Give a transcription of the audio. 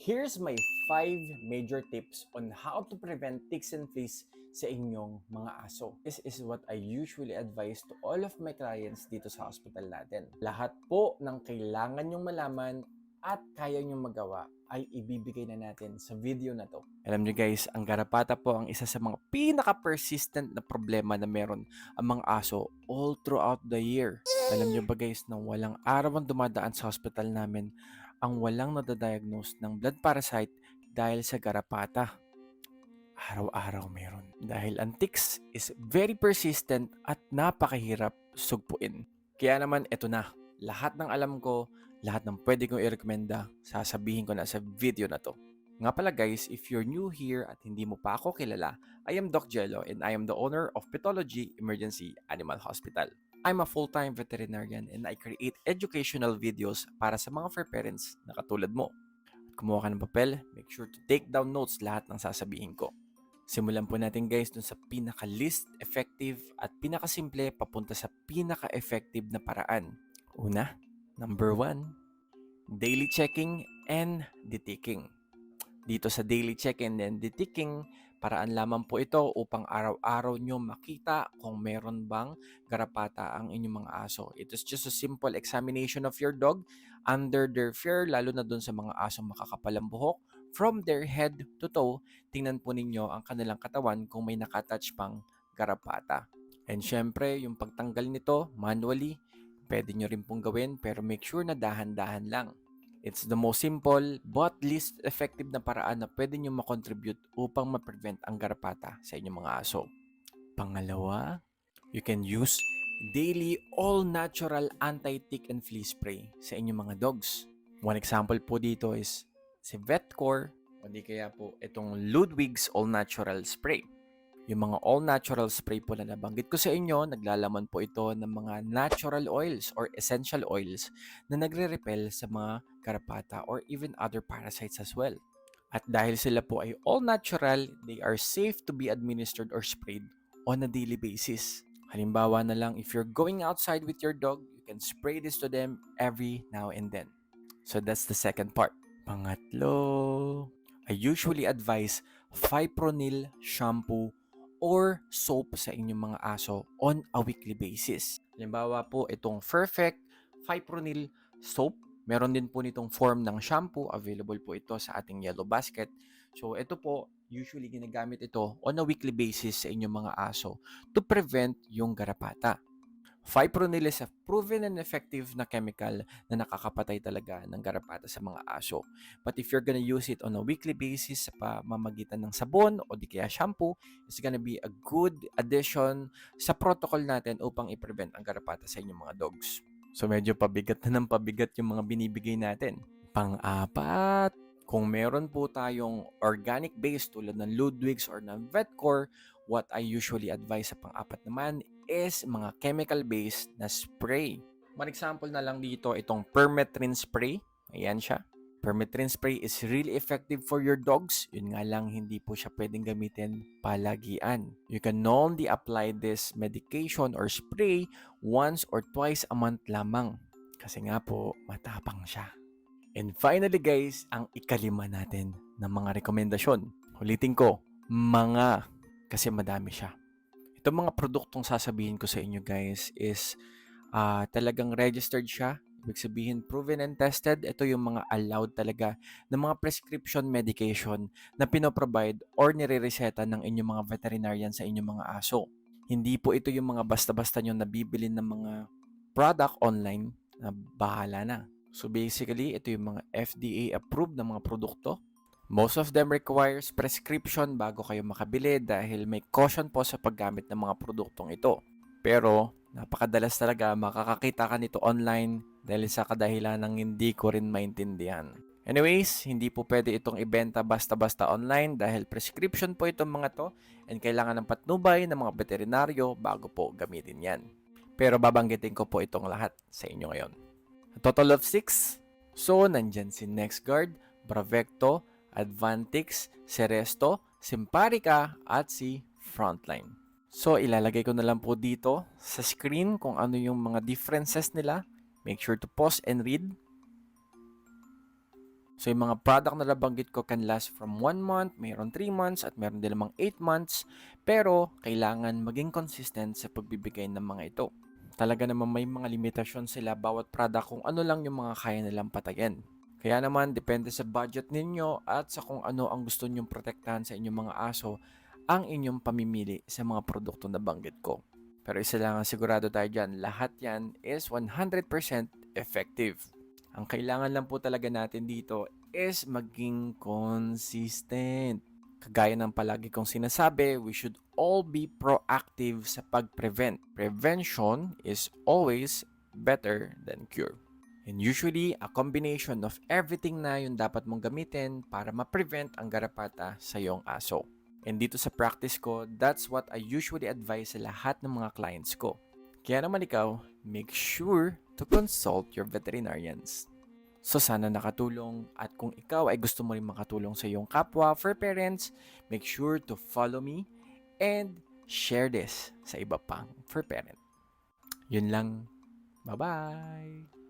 Here's my 5 major tips on how to prevent ticks and fleas sa inyong mga aso. This is what I usually advise to all of my clients dito sa hospital natin. Lahat po ng kailangan nyong malaman at kaya nyong magawa ay ibibigay na natin sa video na to. Alam nyo guys, ang garapata po ang isa sa mga pinaka-persistent na problema na meron ang mga aso all throughout the year. Alam nyo ba guys, nang walang araw ang dumadaan sa hospital namin ang walang nadadiagnose ng blood parasite dahil sa garapata. Araw-araw meron. Dahil ang ticks is very persistent at napakahirap sugpuin. Kaya naman ito na. Lahat ng alam ko, lahat ng pwede kong i-recommenda, sasabihin ko na sa video na to. Nga pala guys, if you're new here at hindi mo pa ako kilala, I am Doc Jello and I am the owner of Pathology Emergency Animal Hospital. I'm a full-time veterinarian and I create educational videos para sa mga fur parents na katulad mo. At kumuha ka ng papel, make sure to take down notes lahat ng sasabihin ko. Simulan po natin guys dun sa pinaka-least effective at pinaka-simple papunta sa pinaka-effective na paraan. Una, number 1, daily checking and deticking. Dito sa daily check-in and deticking, paraan lamang po ito upang araw-araw nyo makita kung meron bang garapata ang inyong mga aso. It is just a simple examination of your dog under their fur, lalo na dun sa mga asong makakapalang buhok. From their head to toe, tingnan po ninyo ang kanilang katawan kung may nakatouch pang garapata. And syempre, yung pagtanggal nito manually, pwede nyo rin pong gawin pero make sure na dahan-dahan lang. It's the most simple but least effective na paraan na pwede nyo makontribute upang ma-prevent ang garapata sa inyong mga aso. Pangalawa, you can use daily all-natural anti-tick and flea spray sa inyong mga dogs. One example po dito is si Vetcore o di kaya po itong Ludwig's all-natural spray. Yung mga all-natural spray po na nabanggit ko sa inyo, naglalaman po ito ng mga natural oils or essential oils na nagre-repel sa mga garapata or even other parasites as well. At dahil sila po ay all-natural, they are safe to be administered or sprayed on a daily basis. Halimbawa na lang, if you're going outside with your dog, you can spray this to them every now and then. So that's the second part. Pangatlo, I usually advise fipronil shampoo or soap sa inyong mga aso on a weekly basis. Halimbawa po, itong Perfect Fipronil Soap. Meron din po nitong form ng shampoo. Available po ito sa ating yellow basket. So, ito po, usually ginagamit ito on a weekly basis sa inyong mga aso to prevent yung garapata. Fipronil is a proven and effective na chemical na nakakapatay talaga ng garapata sa mga aso. But if you're gonna use it on a weekly basis sa pamamagitan ng sabon o di kaya shampoo, it's gonna be a good addition sa protocol natin upang i-prevent ang garapata sa inyong mga dogs. So medyo pabigat na ng pabigat yung mga binibigay natin. Pang-apat, kung meron po tayong organic base tulad ng Ludwig's or ng Vetcore, what I usually advise sa pang-apat naman is mga chemical-based na spray. One example na lang dito, itong permethrin spray. Ayan siya. Permethrin spray is really effective for your dogs. Yun nga lang, hindi po siya pwedeng gamitin palagian. You can only apply this medication or spray once or twice a month lamang. Kasi nga po, matapang siya. And finally guys, ang ikalima natin ng mga rekomendasyon. Ulitin ko, mga, kasi madami siya. Itong mga produktong sasabihin ko sa inyo guys is talagang registered siya. Ibig sabihin, proven and tested. Ito yung mga allowed talaga ng mga prescription medication na pinoprovide or nire-reseta ng inyong mga veterinarian sa inyong mga aso. Hindi po ito yung mga basta-basta nyo nabibili ng mga product online na bahala na. So basically, ito yung mga FDA-approved na mga produkto. Most of them requires prescription bago kayo makabili dahil may caution po sa paggamit ng mga produktong ito. Pero napakadalas talaga makakakita ka nito online dahil sa kadahilan ng hindi ko rin maintindihan. Anyways, hindi po pwede itong ibenta basta-basta online dahil prescription po itong mga to and kailangan ng patnubay ng mga veterinaryo bago po gamitin yan. Pero babanggitin ko po itong lahat sa inyo ngayon. A total of 6. So, nandyan si NexGuard, Bravecto, Advantix, Seresto, Simparica, at si Frontline. So, ilalagay ko na lang po dito sa screen kung ano yung mga differences nila. Make sure to pause and read. So yung mga product na nabanggit ko can last from 1 month, mayroon 3 months, at mayroon din namang 8 months. Pero kailangan maging consistent sa pagbibigay ng mga ito. Talaga naman may mga limitasyon sila bawat product kung ano lang yung mga kaya nilang patayin. Kaya naman, depende sa budget ninyo at sa kung ano ang gusto nyong protektahan sa inyong mga aso ang inyong pamimili sa mga produkto na banggit ko. Pero isa lang ang sigurado tayo dyan, lahat yan is 100% effective. Ang kailangan lang po talaga natin dito is maging consistent. Kagaya ng palagi kong sinasabi, we should all be proactive sa pag-prevent. Prevention is always better than cure. And usually, a combination of everything na yung dapat mong gamitin para ma-prevent ang garapata sa iyong aso. And dito sa practice ko, that's what I usually advise sa lahat ng mga clients ko. Kaya naman ikaw, make sure to consult your veterinarians. So sana nakatulong, at kung ikaw ay gusto mo rin makatulong sa iyong kapwa fur parents, make sure to follow me and share this sa iba pang fur parent. Yun lang. Bye-bye!